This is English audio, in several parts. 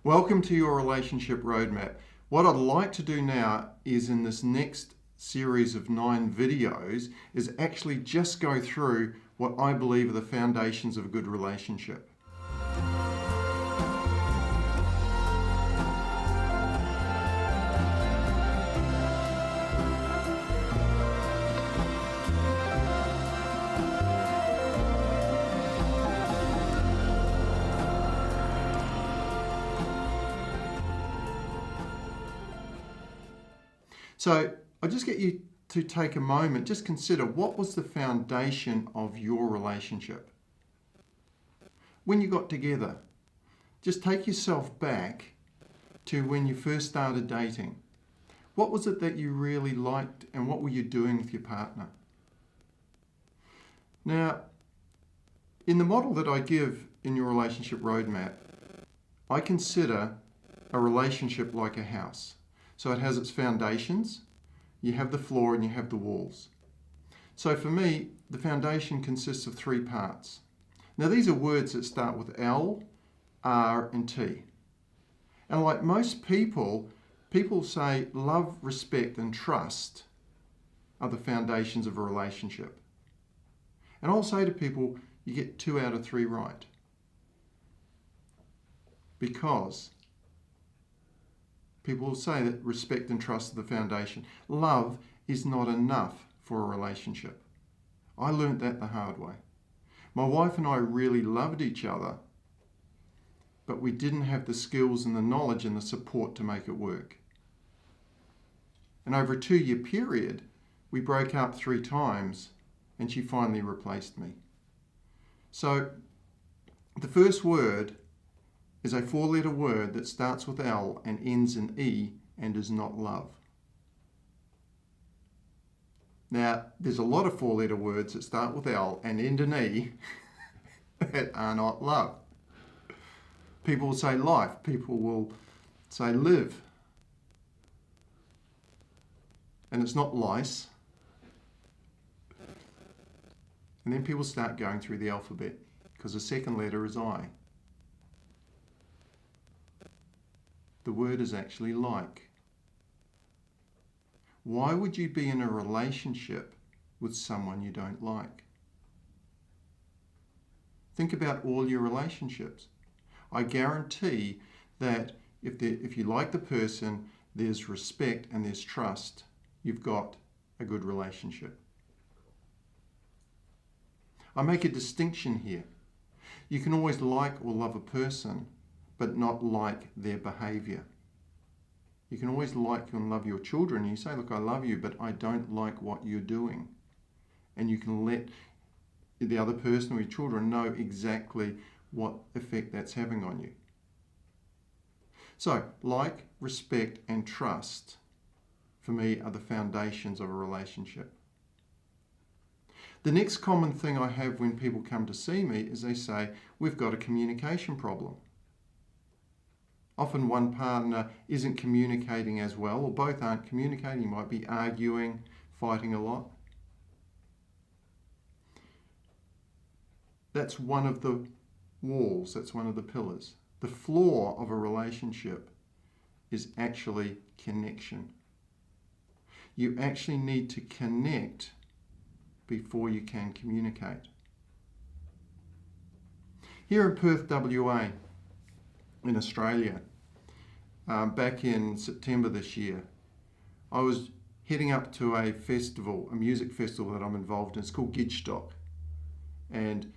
Welcome to your relationship roadmap. What I'd like to do now is in this next series of 9 videos is actually just go through what I believe are the foundations of a good relationship. So I just get you to take a moment, just consider what was the foundation of your relationship. When you got together, just take yourself back to when you first started dating. What was it that you really liked and what were you doing with your partner? Now, in the model that I give in your relationship roadmap, I consider a relationship like a house. So it has its foundations, you have the floor and you have the walls. So for me, the foundation consists of 3 parts. Now these are words that start with L, R and T. And like most people say love, respect and trust are the foundations of a relationship. And I'll say to people, you get 2 out of 3 right. Because people will say that respect and trust are the foundation. Love is not enough for a relationship. I learnt that the hard way. My wife and I really loved each other, but we didn't have the skills and the knowledge and the support to make it work. And over a 2-year period, we broke up 3 times and she finally replaced me. So the first word is a 4-letter word that starts with L and ends in E and is not love. Now, there's a lot of 4-letter words that start with L and end in E that are not love. People will say life, people will say live. And it's not lice. And then people start going through the alphabet because the second letter is I. The word is actually like. Why would you be in a relationship with someone you don't like? Think about all your relationships. I guarantee that if you like the person, there's respect and there's trust, you've got a good relationship. I make a distinction here. You can always like or love a person, but not like their behaviour. You can always like and love your children. You say, look, I love you, but I don't like what you're doing. And you can let the other person or your children know exactly what effect that's having on you. So, like, respect and trust, for me, are the foundations of a relationship. The next common thing I have when people come to see me is they say, we've got a communication problem. Often one partner isn't communicating as well, or both aren't communicating. You might be arguing, fighting a lot. That's one of the walls, that's one of the pillars. The floor of a relationship is actually connection. You actually need to connect before you can communicate. Here in Perth, WA, in Australia, back in September this year, I was heading up to a festival, a music festival that I'm involved in. It's called Gidstock. And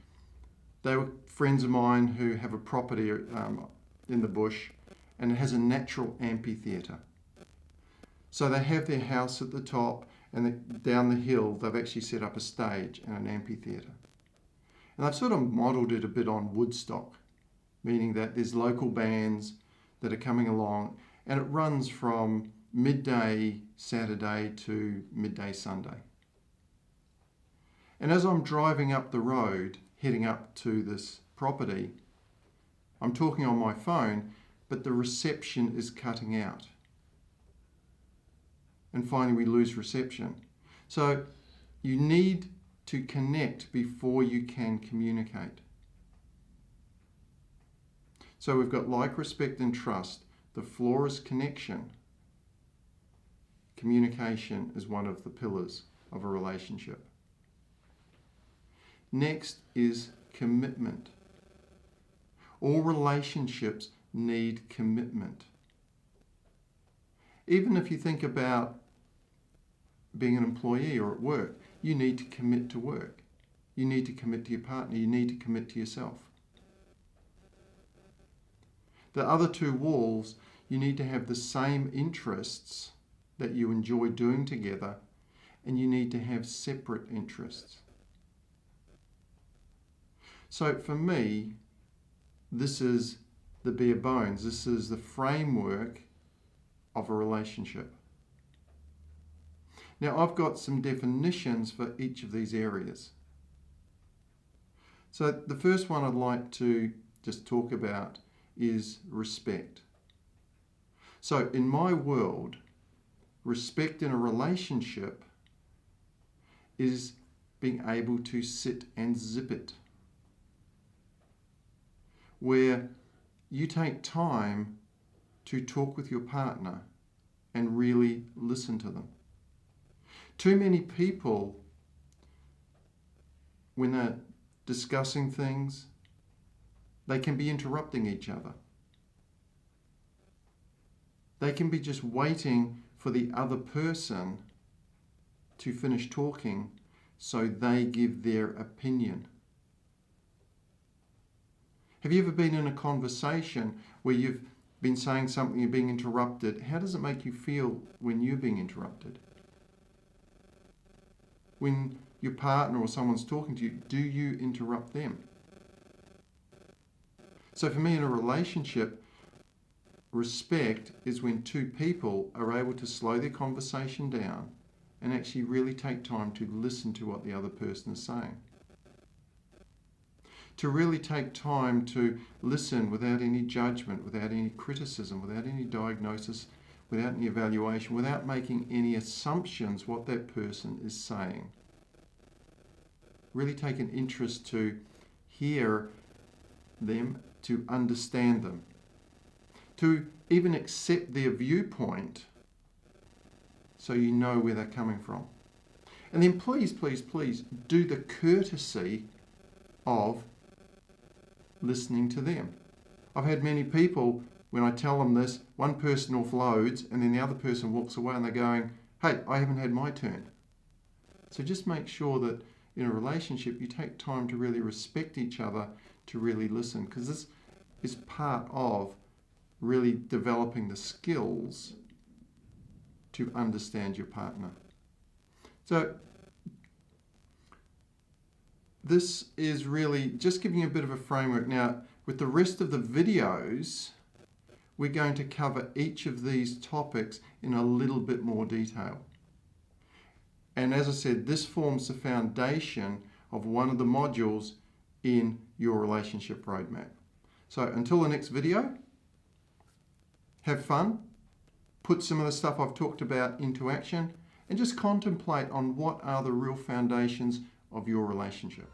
they were friends of mine who have a property in the bush, and it has a natural amphitheatre. So they have their house at the top, and down the hill they've actually set up a stage and an amphitheatre. And I've sort of modelled it a bit on Woodstock, meaning that there's local bands that are coming along, and it runs from midday Saturday to midday Sunday. And as I'm driving up the road, heading up to this property, I'm talking on my phone, but the reception is cutting out. And finally we lose reception. So you need to connect before you can communicate. So we've got like, respect, and trust. The floor is connection. Communication is one of the pillars of a relationship. Next is commitment. All relationships need commitment. Even if you think about being an employee or at work, you need to commit to work. You need to commit to your partner. You need to commit to yourself. The other two walls, you need to have the same interests that you enjoy doing together, and you need to have separate interests. So for me, this is the bare bones. This is the framework of a relationship. Now, I've got some definitions for each of these areas. So the first one I'd like to just talk about is respect. So in my world, respect in a relationship is being able to sit and zip it, where you take time to talk with your partner and really listen to them. Too many people, when they're discussing things, they can be interrupting each other. They can be just waiting for the other person to finish talking so they give their opinion. Have you ever been in a conversation where you've been saying something, you're being interrupted? How does it make you feel when you're being interrupted? When your partner or someone's talking to you, do you interrupt them? So for me, in a relationship, respect is when two people are able to slow their conversation down and actually really take time to listen to what the other person is saying. To really take time to listen without any judgment, without any criticism, without any diagnosis, without any evaluation, without making any assumptions what that person is saying. Really take an interest to hear them, to understand them, to even accept their viewpoint so you know where they're coming from. And then please, please, please do the courtesy of listening to them. I've had many people, when I tell them this, one person offloads and then the other person walks away and they're going, hey, I haven't had my turn. So just make sure that in a relationship you take time to really respect each other, to really listen, because this is part of really developing the skills to understand your partner. So this is really just giving you a bit of a framework. Now, with the rest of the videos, we're going to cover each of these topics in a little bit more detail. And as I said, this forms the foundation of one of the modules in your relationship roadmap. So until the next video, have fun, put some of the stuff I've talked about into action, and just contemplate on what are the real foundations of your relationship.